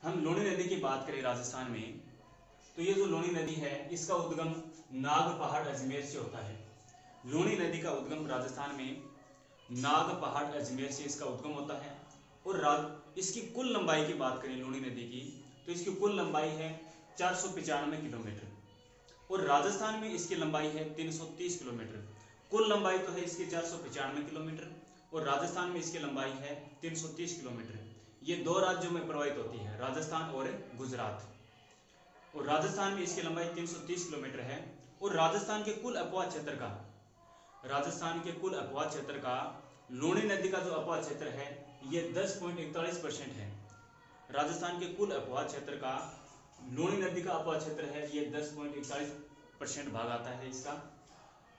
हम लूणी नदी की बात करें राजस्थान में, तो ये जो लूणी नदी है इसका उद्गम नाग पहाड़ अजमेर से होता है। लूणी नदी का उद्गम राजस्थान में नाग पहाड़ अजमेर से इसका उद्गम होता है। और इसकी कुल लंबाई की बात करें लूणी नदी की, तो इसकी कुल लंबाई है 495 किलोमीटर और राजस्थान में इसकी लंबाई है 330 किलोमीटर। कुल लंबाई तो है इसकी 495 किलोमीटर और राजस्थान में इसकी लंबाई है 330 किलोमीटर। ये दो राज्यों में प्रवाहित होती है, राजस्थान और गुजरात। और राजस्थान में इसकी लंबाई 330 किलोमीटर है। और राजस्थान के कुल अपवाह क्षेत्र का लूणी नदी का जो अपवाह क्षेत्र है ये 10.41% है। राजस्थान के कुल अपवाह क्षेत्र का लूणी नदी का अपवाह क्षेत्र है ये 10.41% भाग आता है इसका।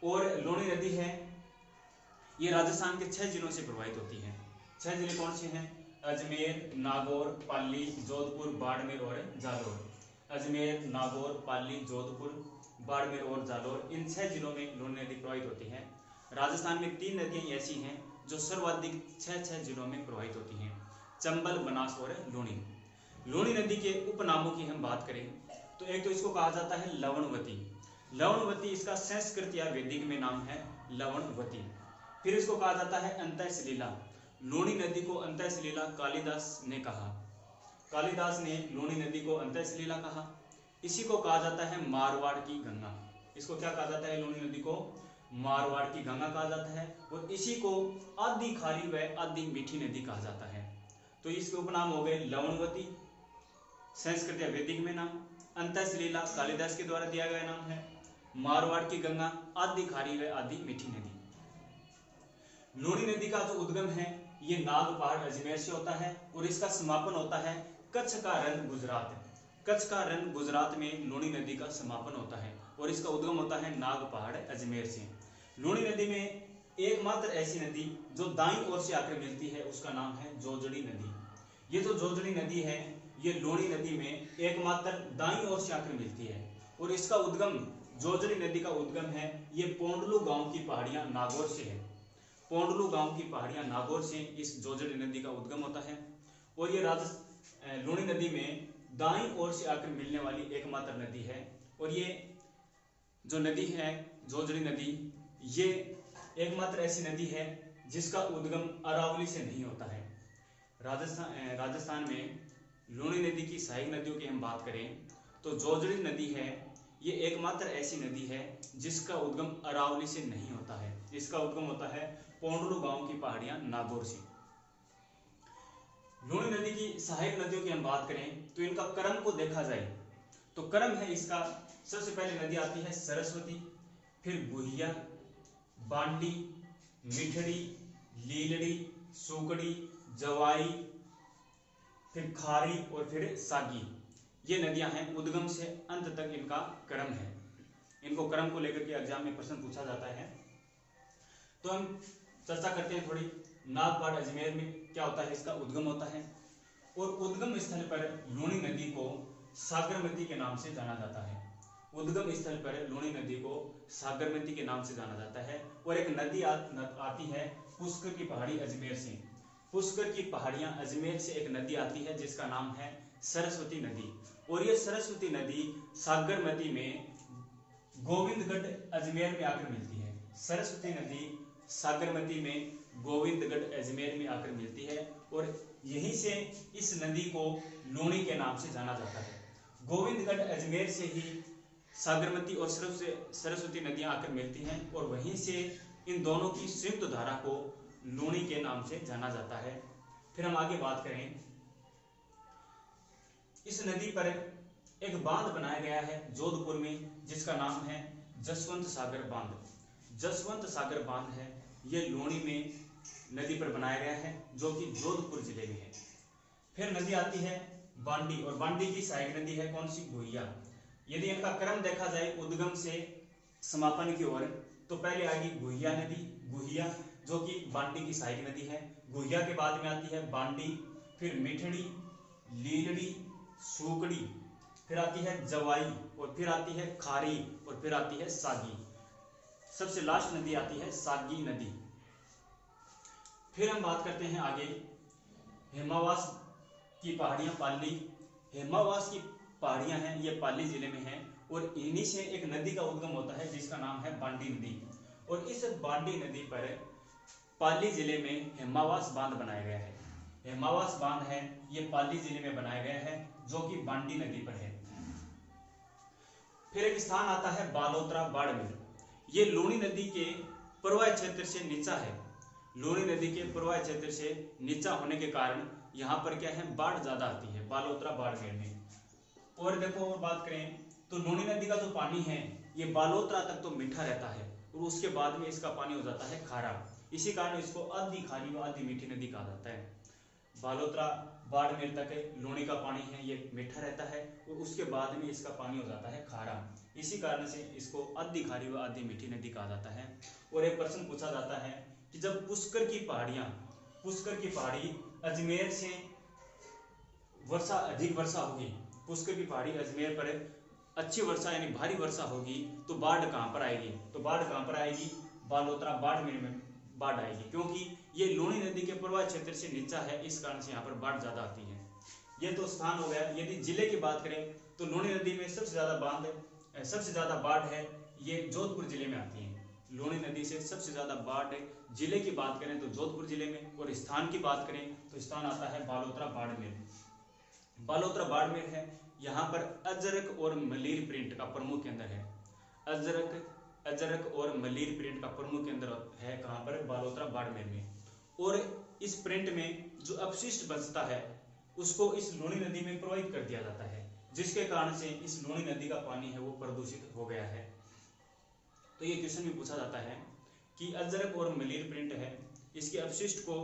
और लूणी नदी है ये राजस्थान के 6 जिलों से प्रवाहित होती है। 6 जिले कौन से हैं? अजमेर, नागौर, पाली, जोधपुर, बाड़मेर और जालौर। अजमेर, नागौर, पाली, जोधपुर, बाड़मेर और जालौर, इन 6 जिलों में लूणी नदी प्रवाहित होती है। राजस्थान में 3 नदियां ऐसी हैं जो सर्वाधिक 6 जिलों में प्रवाहित होती हैं, चंबल, बनास और लूणी। लूणी नदी के उपनामों की हम बात करें तो एक तो इसको कहा जाता है लवणवती। लवणवती इसका संस्कृत या वैदिक में नाम है लवणवती। फिर इसको कहा जाता है अंतः सलीला। लूणी नदी को अंतः सलीला कालिदास ने कहा। कालिदास ने लूणी नदी को अंतः सलीला कहा। इसी को कहा जाता है मारवाड़ की गंगा। इसको क्या कहा जाता है? लूणी नदी को मारवाड़ की गंगा कहा जाता है। और इसी को आधी खारी व आधी मीठी नदी कहा जाता है। तो इसके उपनाम हो गए लवणवती, संस्कृत या वैदिक में नाम, अंतः सलीला कालिदास के द्वारा दिया गया नाम है, मारवाड़ की गंगा, आधी खारी व आधी मीठी नदी। लूणी नदी का जो उद्गम है ये नाग पहाड़ अजमेर से होता है और इसका समापन होता है कच्छ का रण गुजरात। कच्छ का रण गुजरात में लूणी नदी का समापन होता है और इसका उद्गम होता है नाग पहाड़ अजमेर से। लूणी नदी में एकमात्र ऐसी नदी जो दाईं ओर से आकर मिलती है उसका नाम है जोजड़ी नदी। ये जो जोजड़ी नदी है ये लूणी नदी में एकमात्र दाईं ओर से आकर मिलती है और इसका उद्गम, जोजड़ी नदी का उद्गम है ये पोंडलू गांव की पहाड़ियां नागौर से है। पोंडलू गांव की पहाड़ियां नागौर से इस जोजड़ी नदी का उद्गम होता है। और ये लूणी नदी में दाईं ओर से आकर मिलने वाली एकमात्र नदी है। और ये जो नदी है जोजड़ी नदी, ये एकमात्र ऐसी नदी है जिसका उद्गम अरावली से नहीं होता है। राजस्थान में लूणी नदी की सहायक नदियों की हम बात करें तो जोजड़ी नदी है ये एकमात्र ऐसी नदी है जिसका उद्गम अरावली से नहीं होता है। इसका उद्गम होता है पोंडलू गांव की पहाड़ियां नागौर से। लूणी नदी की सहायक नदियों की हम बात करें तो इनका क्रम को देखा जाए तो क्रम है इसका, सबसे पहले नदी आती है सरस्वती, फिर गुहिया, बांडी, मिठड़ी, लीलड़ी, सुकड़ी, जवाई, फिर खारी और फिर सागी। ये नदियां हैं, उद्गम से अंत तक इनका क्रम है। इनको क्रम को लेकर के एग्जाम में प्रश्न पूछा जाता है। तो हम चर्चा करते हैं थोड़ी, नाग पहाड़ अजमेर में क्या होता है, इसका उद्गम होता है। और उद्गम स्थल पर लूणी नदी को सागरमती के नाम से जाना जाता है। उद्गम स्थल पर लूणी नदी को सागरमती के नाम से जाना जाता है। और एक नदी आती है पुष्कर की पहाड़ी अजमेर से। पुष्कर की पहाड़ियां अजमेर से एक नदी आती है जिसका नाम है सरस्वती नदी। और ये सरस्वती नदी सागरमती में गोविंदगढ़ अजमेर में आकर मिलती है। सरस्वती नदी सागरमती में गोविंदगढ़ अजमेर में आकर मिलती है और यहीं से इस नदी को लूणी के नाम से जाना जाता है। गोविंदगढ़ अजमेर से ही सागरमती और सरस्वती नदियां आकर मिलती हैं और वहीं से इन दोनों की संयुक्त धारा को लूणी के नाम से जाना जाता है। फिर हम आगे बात करें, इस नदी पर एक बांध बनाया गया है जोधपुर में जिसका नाम है जसवंत सागर बांध। जसवंत सागर बांध है ये लूणी में नदी पर बनाया गया है जो कि जोधपुर जिले में है। फिर नदी आती है बांडी और बांडी की सहायक नदी है कौन सी? गुहिया। यदि इनका क्रम देखा जाए उद्गम से समापन की ओर तो पहले आएगी गुहिया नदी, गुहिया जो कि बांडी की सहायक नदी है। गुहिया के बाद में आती है बांडी, फिर मिठड़ी, लीलड़ी, सुकड़ी, फिर आती है जवाई और फिर आती है खारी और फिर आती है सागी। सबसे लास्ट नदी आती है सागी नदी। फिर हम बात करते हैं आगे हेमावास की पहाड़ियां पाली, हेमावास की पहाड़ियां हैं ये पाली जिले में हैं और इन्हीं से एक नदी का उद्गम होता है जिसका नाम है बांडी नदी। और इस बांडी नदी पर पाली जिले में हेमावास बांध बनाया गया है। हेमावास बांध है ये पाली जिले में बनाया गया है जो कि बांडी नदी पर है। फिर एक स्थान आता है बालोतरा बाड़मेर। ये लूणी नदी के प्रवाह क्षेत्र से नीचा है। लूणी नदी के प्रवाह क्षेत्र से नीचा होने के कारण यहाँ पर क्या है, बाढ़ ज्यादा आती है बालोतरा बाड़मेर में। और देखो और बात करें तो लूणी नदी का जो पानी है ये बालोतरा तक तो मीठा रहता है और उसके बाद में इसका पानी हो जाता है खारा। इसी कारण इसको आधी खारी व आधी मीठी नदी कहा जाता है। बालोतरा बाड़मेर तक लूणी का पानी है ये मीठा रहता है और उसके बाद में इसका पानी हो जाता है खारा। इसी कारण से इसको आधी खारी व आधी मीठी नदी कहा जाता है। और एक प्रश्न पूछा जाता है कि जब पुष्कर की पहाड़ी अजमेर से अधिक वर्षा होगी, पुष्कर की पहाड़ी अजमेर पर अच्छी वर्षा यानी भारी वर्षा होगी तो बाढ़ कहाँ पर आएगी? तो बाढ़ कहाँ पर आएगी? बालोतरा बाड़मेर में बाढ़ आएगी, क्योंकि ये लूणी नदी के प्रवाह क्षेत्र से नीचा है, इस कारण से यहाँ पर बाढ़ ज्यादा आती है। ये तो स्थान हो गया। यदि जिले की बात करें तो लूणी नदी में सबसे ज्यादा बाढ़ है ये जोधपुर जिले में आती है। लूणी नदी से सबसे ज्यादा बाढ़ जिले की बात करें तो जोधपुर जिले में, और स्थान की बात करें तो स्थान आता है बालोतरा बाड़मेर। बालोतरा बाड़मेर है, यहाँ पर अजरक और मलीर प्रिंट का प्रमुख केंद्र है। अजरक और मलीर प्रिंट का प्रमुख केंद्र है कहाँ पर? बालोतरा बाड़मेर में। और इस प्रिंट में जो अपशिष्ट बचता है उसको इस लूणी नदी में प्रवाहित कर दिया जाता है, जिसके कारण से इस लूणी नदी का पानी है वो प्रदूषित हो गया है। तो ये क्वेश्चन में पूछा जाता है कि अजरक और मलीर प्रिंट है, इसके अपशिष्ट को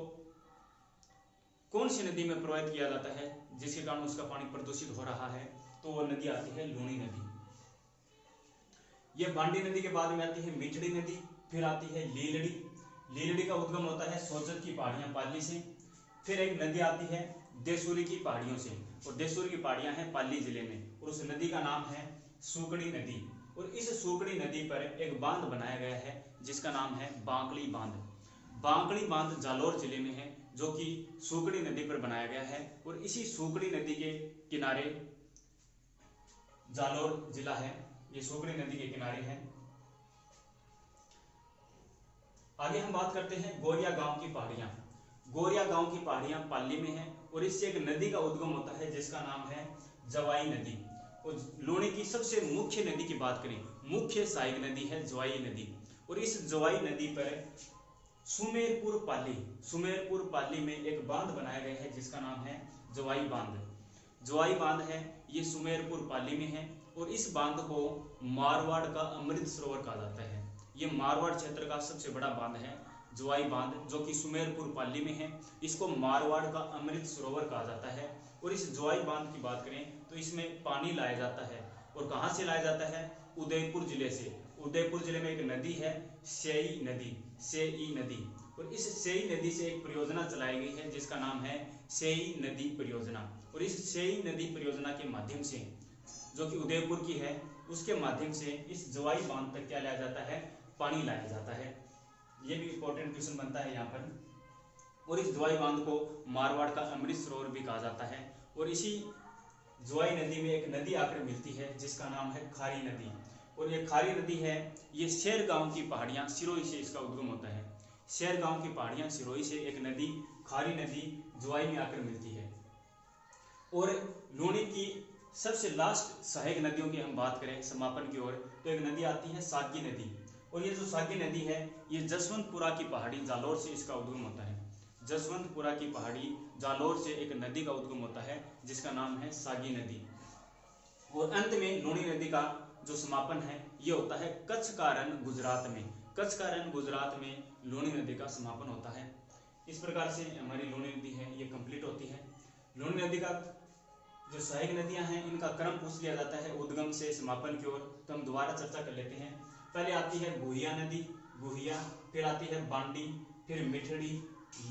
कौन सी नदी में प्रवाहित किया जाता है जिसके कारण उसका पानी प्रदूषित हो रहा है? तो वो नदी आती है लूणी नदी। यह बांडी नदी के बाद में आती है मिठड़ी नदी, फिर आती है लीलड़ी। लीलड़ी का उद्गम होता है सोजत की पहाड़ियां पाली से। फिर एक नदी आती है देसूरी की पहाड़ियों से, और देसूरी की पहाड़ियां हैं पाली जिले में, और उस नदी का नाम है सूकड़ी नदी। और इस सूकड़ी नदी पर एक बांध बनाया गया है जिसका नाम है बांकड़ी बांध। बांकड़ी बांध जालोर जिले में है जो कि सूकड़ी नदी पर बनाया गया है। और इसी सूकड़ी नदी के किनारे जालोर जिला है, ये सूकड़ी नदी के किनारे है। आगे हम बात करते हैं गोरिया गांव की पहाड़ियां। गोरिया गांव की पहाड़ियां पाली में है और इससे एक नदी का उद्गम होता है जिसका नाम है जवाई नदी। और लूणी की सबसे मुख्य नदी की बात करें, मुख्य सहायक नदी है जवाई नदी। और इस जवाई नदी पर सुमेरपुर पाली में एक बांध बनाया गया है जिसका नाम है जवाई बांध। जवाई बांध है ये सुमेरपुर पाली में है और इस बांध को मारवाड़ का अमृत सरोवर कहा जाता है। ये मारवाड़ क्षेत्र का सबसे बड़ा बांध है जवाई बांध, जो कि सुमेरपुर पाली में है। इसको मारवाड़ का अमृत सरोवर कहा जाता है। और इस जवाई बांध की बात करें तो इसमें पानी लाया जाता है, और कहाँ से लाया जाता है? उदयपुर जिले से। उदयपुर जिले में एक नदी है सेई नदी। और इस सेई नदी से एक परियोजना चलाई गई है जिसका नाम है सेई नदी परियोजना। और इस सेई नदी परियोजना के माध्यम से, जो कि उदयपुर की है, उसके माध्यम से इस जवाई बांध तक क्या लाया जाता है? पानी लाया जाता है। ये भी इंपॉर्टेंट क्वेश्चन बनता है यहाँ पर। और इस जवाई बांध को मारवाड़ का अमृत सरोवर भी कहा जाता है। और इसी जवाई नदी में एक नदी आकर मिलती है जिसका नाम है खारी नदी। और ये खारी नदी है, ये शेर गांव की पहाड़ियां सिरोही से इसका उद्गम होता है। शेर गांव की पहाड़ियां सिरोही से एक नदी खारी नदी जवाई में आकर मिलती है। और लूणी की सबसे लास्ट सहायक नदियों की हम बात करें समापन की ओर, तो एक नदी आती है सागी नदी। और ये जो सागी नदी है ये जसवंतपुरा की पहाड़ी जालोर से इसका उद्गम होता है। जसवंतपुरा की पहाड़ी जालोर से एक नदी का उद्गम होता है जिसका नाम है सागी नदी। और अंत में लूणी नदी का जो समापन है ये होता है कच्छ का रण गुजरात में। कच्छ का रण गुजरात में लूणी नदी का समापन होता है। इस प्रकार से हमारी लूणी नदी है ये कंप्लीट होती है। लूणी नदी का जो सहायक नदियां हैं इनका क्रम पूछ लिया जाता है उद्गम से समापन की ओर, तो हम दोबारा चर्चा कर लेते हैं। पहले आती है गुहिया नदी, गुहिया, फिर आती है बांडी, फिर मिठड़ी,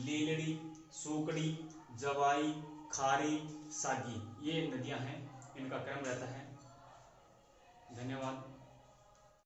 लीलड़ी, सूकड़ी, जवाई, खारी, सागी, ये नदियां हैं, इनका क्रम रहता है। धन्यवाद।